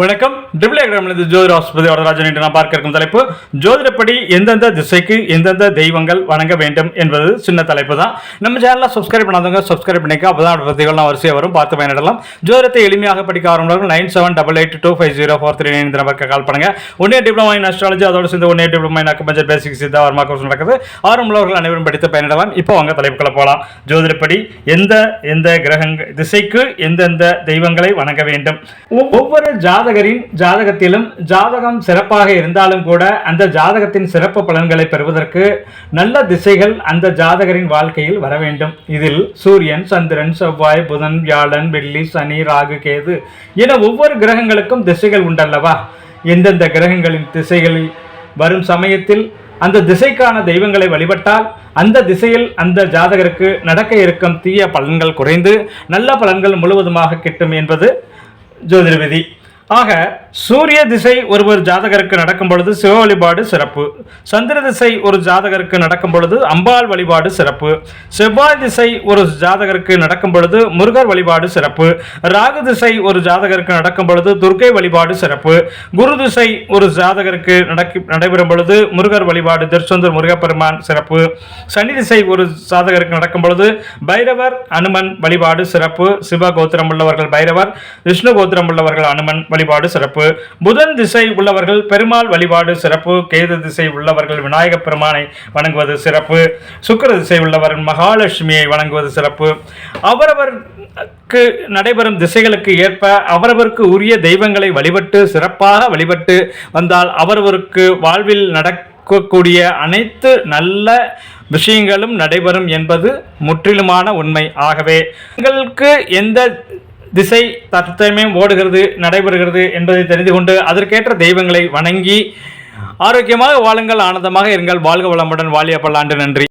வணக்கம். ஜோதிட ஆஸ்பத்திரி வரதராஜன் என்று நான் பார்க்க இருக்கும் தலைப்பு ஜோதிடப்படி எந்தெந்த திசைக்கு எந்தெந்த தெய்வங்கள் வணங்க வேண்டும் என்பது சின்ன தலைப்பு தான். நம்ம சேனலில் சப்ஸ்கிரைப் பண்ணாதவங்க சப்ஸ்கிரைப் பண்ணிக்க, அப்பதான் பத்திகள்லாம் வரிசையாக வரும், பார்த்து பயனிடலாம். ஜோதிடத்தை எளிமையாக படிக்க ஆரம்பிக்கும் 9788250439 இந்த நம்பருக்கு கால் பண்ணுங்க. ஒன்னே டிப்ளமா இன் அஸ்ட்ராலஜி, அதோடு சேர்ந்து ஒன்னே diploma in acupuncture basic Siddha Varma course நடக்குது. ஆரம்புள்ளவர்கள் அனைவரும் படித்து பயனிடலாம். இப்போ அவங்க தலைப்புக்குள்ள போகலாம். ஜோதிடப்படி எந்த கிரகங்கள் திசைக்கு எந்தெந்த தெய்வங்களை வணங்க வேண்டும். ஒவ்வொரு ஜாதகரின் ஜாதகத்திலும் ஜாதகம் சிறப்பாக இருந்தாலும் கூட அந்த ஜாதகத்தின் சிறப்பு பலன்களை பெறுவதற்கு நல்ல திசைகள் அந்த ஜாதகரின் வாழ்க்கையில் வர வேண்டும். இதில் சூரியன், சந்திரன், செவ்வாய், புதன், வியாழன், வெள்ளி, சனி, ராகு, கேது என ஒவ்வொரு கிரகங்களுக்கும் திசைகள் உண்டல்லவா? எந்தெந்த கிரகங்களின் திசைகளில் வரும் சமயத்தில் அந்த திசைக்கான தெய்வங்களை வழிபட்டால் அந்த திசையில் அந்த ஜாதகருக்கு நடக்க இருக்கும் தீய பலன்கள் குறைந்து நல்ல பலன்கள் முழுவதுமாக கிட்டும் என்பது ஜோதிட விதி. ஆக சூரிய திசை ஒருவர் ஜாதகருக்கு நடக்கும் பொழுது சிவ வழிபாடு சிறப்பு. சந்திர திசை ஒரு ஜாதகருக்கு நடக்கும் பொழுது அம்பாள் வழிபாடு சிறப்பு. செவ்வாய் திசை ஒரு ஜாதகருக்கு நடக்கும் பொழுது முருகர் வழிபாடு சிறப்பு. ராகு திசை ஒரு ஜாதகருக்கு நடக்கும் பொழுது துர்க்கை வழிபாடு சிறப்பு. குரு திசை ஒரு ஜாதகருக்கு நடைபெறும் பொழுது முருகர் வழிபாடு திருச்செந்தூர் முருகப்பெருமான் சிறப்பு. சனி திசை ஒரு ஜாதகருக்கு நடக்கும் பொழுது பைரவர், அனுமன் வழிபாடு சிறப்பு. சிவ கோத்திரம் உள்ளவர்கள் பைரவர், விஷ்ணு கோத்திரம் உள்ளவர்கள் அனுமன் வழிபாடு சிறப்பு. புதன் திசை உள்ளவர்கள் பெருமாள் வழிபாடு சிறப்பு. கேது திசை உள்ளவர்கள் விநாயக பெருமானை வணங்குவது சிறப்பு. சுக்கிர திசை உள்ளவர்கள் மகாலட்சுமியை வணங்குவது சிறப்பு. அவரவருக்கு நடைபெறும் திசைகளுக்கு ஏற்ப அவரவருக்கு உரிய தெய்வங்களை வழிபட்டு சிறப்பாக வழிபட்டு வந்தால் அவரவருக்கு வாழ்வில் நடக்கக்கூடிய அனைத்து நல்ல விஷயங்களும் நடைபெறும் என்பது முற்றிலுமான உண்மை. ஆகவே உங்களுக்கு எந்த திசை தற்சமயம் ஓடுகிறது நடைபெறுகிறது என்பதை தெரிந்து கொண்டு அதற்கேற்ற தெய்வங்களை வணங்கி ஆரோக்கியமாக வாழுங்கள், ஆனந்தமாக இருங்கள். வாழ்க வளமுடன், வாழிய பல்லாண்டு. நன்றி.